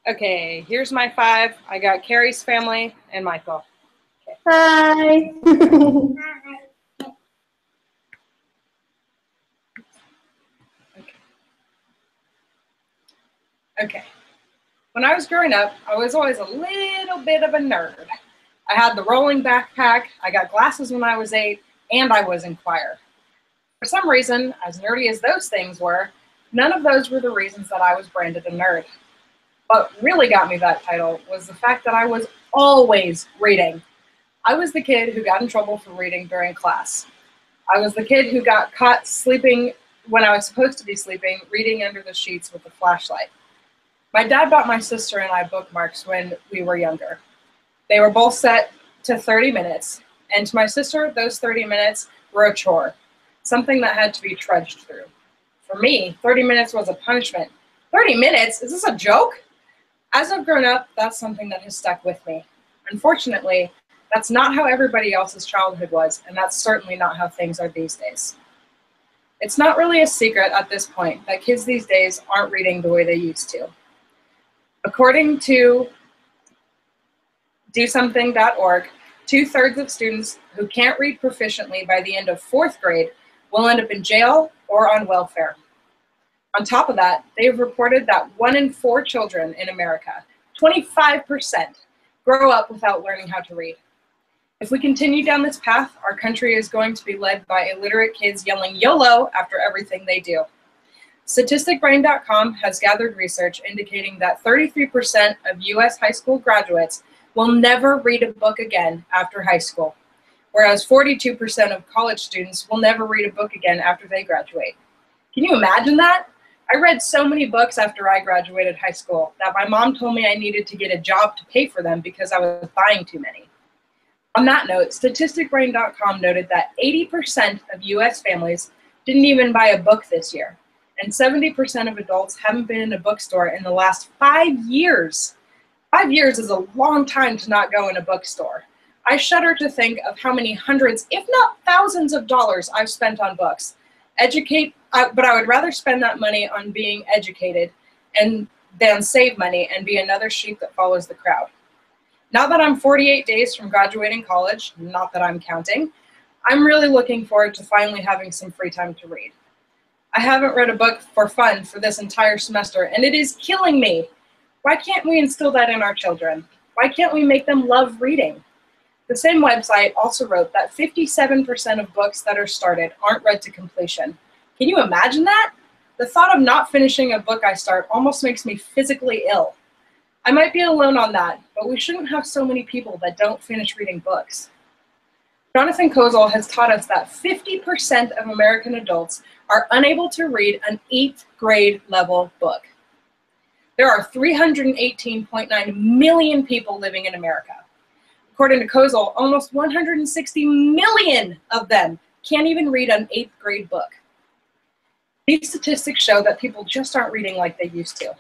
Okay, here's my 5. I got Carrie's family and Michael. Okay. Hi. Okay. When I was growing up, I was always a little bit of a nerd. I had the rolling backpack, I got glasses when I was 8, and I was in choir. For some reason, as nerdy as those things were, none of those were the reasons that I was branded a nerd. What really got me that title was the fact that I was always reading. I was the kid who got in trouble for reading during class. I was the kid who got caught sleeping when I was supposed to be sleeping, reading under the sheets with a flashlight. My dad bought my sister and I bookmarks when we were younger. They were both set to 30 minutes, and to my sister, those 30 minutes were a chore, something that had to be trudged through. For me, 30 minutes was a punishment. 30 minutes? Is this a joke? As I've grown up, that's something that has stuck with me. Unfortunately, that's not how everybody else's childhood was, and that's certainly not how things are these days. It's not really a secret at this point that kids these days aren't reading the way they used to. According to DoSomething.org, 2/3 of students who can't read proficiently by the end of 4th grade will end up in jail or on welfare. On top of that, they've reported that 1 in 4 children in America, 25%, grow up without learning how to read. If we continue down this path, our country is going to be led by illiterate kids yelling YOLO after everything they do. StatisticBrain.com has gathered research indicating that 33% of U.S. high school graduates will never read a book again after high school, whereas 42% of college students will never read a book again after they graduate. Can you imagine that? I read so many books after I graduated high school that my mom told me I needed to get a job to pay for them because I was buying too many. On that note, StatisticBrain.com noted that 80% of U.S. families didn't even buy a book this year, and 70% of adults haven't been in a bookstore in the last 5 years. 5 years is a long time to not go in a bookstore. I shudder to think of how many hundreds, if not thousands of dollars I've spent on books. But I would rather spend that money on being educated than save money and be another sheep that follows the crowd. Now that I'm 48 days from graduating college, not that I'm counting, I'm really looking forward to finally having some free time to read. I haven't read a book for fun for this entire semester, and it is killing me. Why can't we instill that in our children? Why can't we make them love reading? The same website also wrote that 57% of books that are started aren't read to completion. Can you imagine that? The thought of not finishing a book I start almost makes me physically ill. I might be alone on that, but we shouldn't have so many people that don't finish reading books. Jonathan Kozol has taught us that 50% of American adults are unable to read an 8th grade level book. There are 318.9 million people living in America. According to Kozol, almost 160 million of them can't even read an 8th grade book. These statistics show that people just aren't reading like they used to.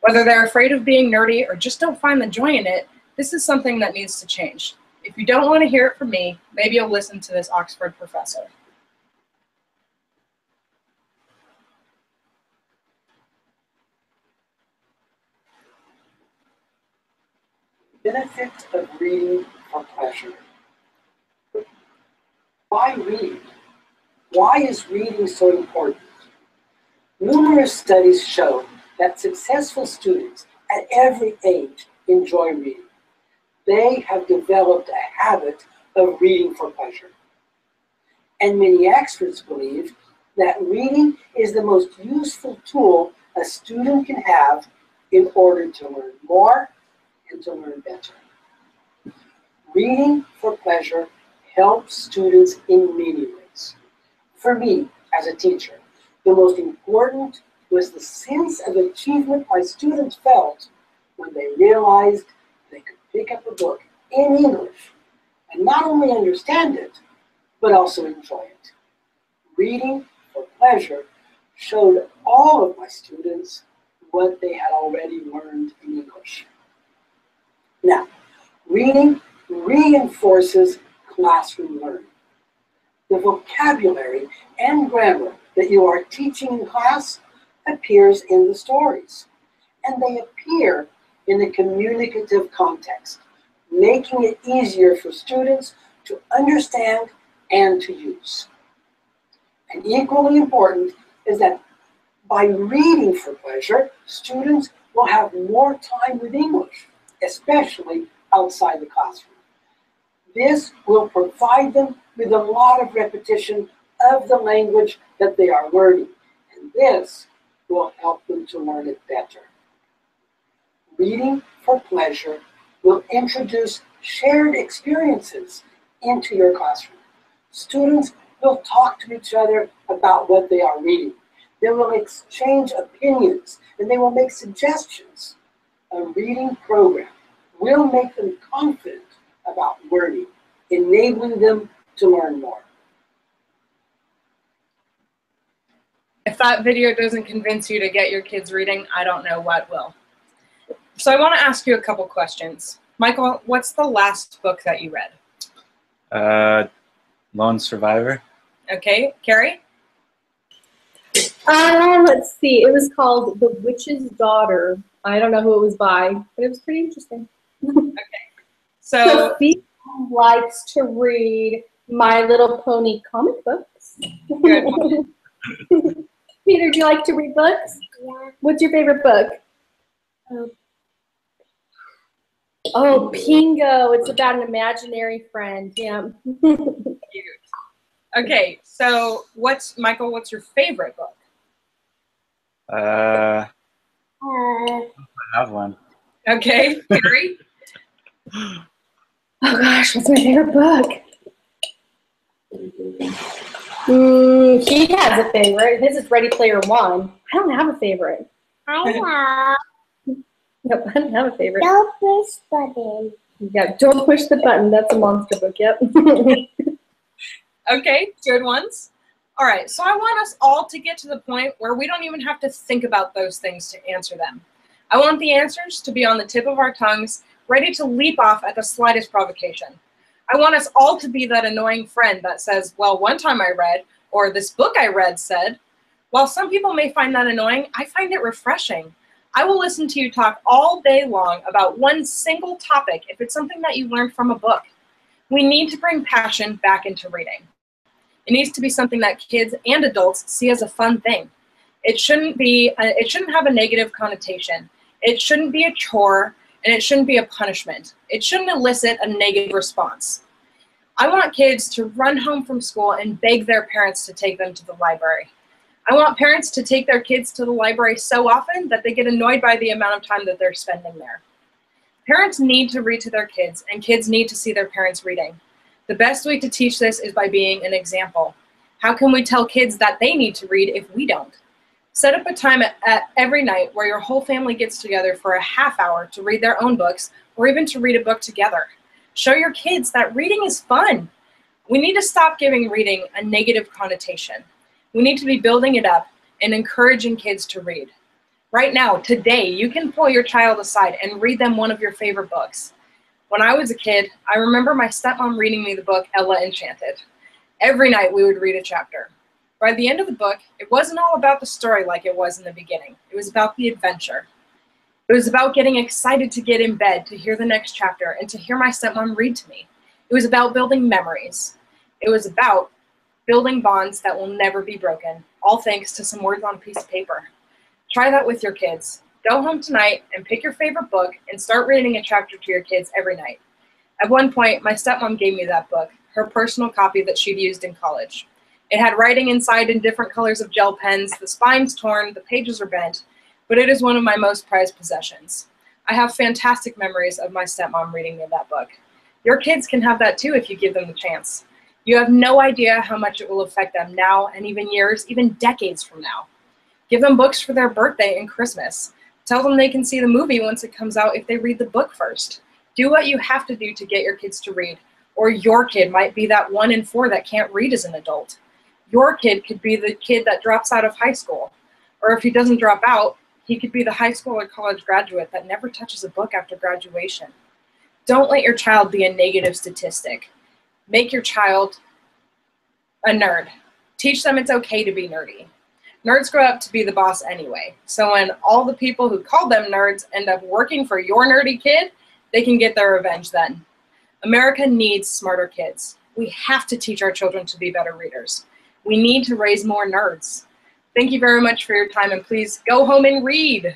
Whether they're afraid of being nerdy or just don't find the joy in it, this is something that needs to change. If you don't want to hear it from me, maybe you'll listen to this Oxford professor. Benefits of reading for pleasure. Why read? Why is reading so important? Numerous studies show that successful students at every age enjoy reading. They have developed a habit of reading for pleasure. And many experts believe that reading is the most useful tool a student can have in order to learn more and to learn better. Reading for pleasure helps students in many ways. For me, as a teacher, the most important was the sense of achievement my students felt when they realized they could pick up a book in English and not only understand it, but also enjoy it. Reading for pleasure showed all of my students what they had already learned in English. Now, reading reinforces classroom learning. The vocabulary and grammar that you are teaching in class appears in the stories, and they appear in a communicative context, making it easier for students to understand and to use. And equally important is that by reading for pleasure, students will have more time with English, especially outside the classroom. This will provide them with a lot of repetition of the language that they are learning, and this will help them to learn it better. Reading for pleasure will introduce shared experiences into your classroom. Students will talk to each other about what they are reading. They will exchange opinions, and they will make suggestions. A reading program will make them confident about learning, enabling them to learn more. If that video doesn't convince you to get your kids reading, I don't know what will. So I want to ask you a couple questions. Michael, what's the last book that you read? Lone Survivor. Okay, Carrie? Let's see. It was called The Witch's Daughter. I don't know who it was by, but it was pretty interesting. So Sophie likes to read My Little Pony comic books. Good one. Peter, do you like to read books? Yeah. What's your favorite book? Oh, Pingo. It's about an imaginary friend. Yeah. cute. Okay, so Michael, what's your favorite book? I have one. Okay, Carrie? Oh gosh, what's my favorite book? He has a favorite. His is Ready Player One. I don't have a favorite. I have. Nope, I don't have a favorite. Don't push button. Yeah, Don't Push the Button. That's a monster book, yep. Okay, good ones. All right, so I want us all to get to the point where we don't even have to think about those things to answer them. I want the answers to be on the tip of our tongues, ready to leap off at the slightest provocation. I want us all to be that annoying friend that says, well, one time I read, or this book I read said. While some people may find that annoying, I find it refreshing. I will listen to you talk all day long about one single topic if it's something that you learned from a book. We need to bring passion back into reading. It needs to be something that kids and adults see as a fun thing. It shouldn't have a negative connotation. It shouldn't be a chore, and it shouldn't be a punishment. It shouldn't elicit a negative response. I want kids to run home from school and beg their parents to take them to the library. I want parents to take their kids to the library so often that they get annoyed by the amount of time that they're spending there. Parents need to read to their kids, and kids need to see their parents reading. The best way to teach this is by being an example. How can we tell kids that they need to read if we don't? Set up a time at every night where your whole family gets together for a half hour to read their own books, or even to read a book together. Show your kids that reading is fun. We need to stop giving reading a negative connotation. We need to be building it up and encouraging kids to read. Right now, today, you can pull your child aside and read them one of your favorite books. When I was a kid, I remember my stepmom reading me the book Ella Enchanted. Every night we would read a chapter. By the end of the book, it wasn't all about the story like it was in the beginning. It was about the adventure. It was about getting excited to get in bed to hear the next chapter and to hear my stepmom read to me. It was about building memories. It was about building bonds that will never be broken, all thanks to some words on a piece of paper. Try that with your kids. Go home tonight and pick your favorite book and start reading a chapter to your kids every night. At one point, my stepmom gave me that book, her personal copy that she'd used in college. It had writing inside in different colors of gel pens, the spine's torn, the pages are bent, but it is one of my most prized possessions. I have fantastic memories of my stepmom reading me that book. Your kids can have that too if you give them the chance. You have no idea how much it will affect them now and even years, even decades from now. Give them books for their birthday and Christmas. Tell them they can see the movie once it comes out if they read the book first. Do what you have to do to get your kids to read, or your kid might be that 1 in 4 that can't read as an adult. Your kid could be the kid that drops out of high school, or if he doesn't drop out, he could be the high school or college graduate that never touches a book after graduation. Don't let your child be a negative statistic. Make your child a nerd. Teach them it's okay to be nerdy. Nerds grow up to be the boss anyway. So when all the people who called them nerds end up working for your nerdy kid, they can get their revenge then. America needs smarter kids. We have to teach our children to be better readers. We need to raise more nerds. Thank you very much for your time, and please go home and read.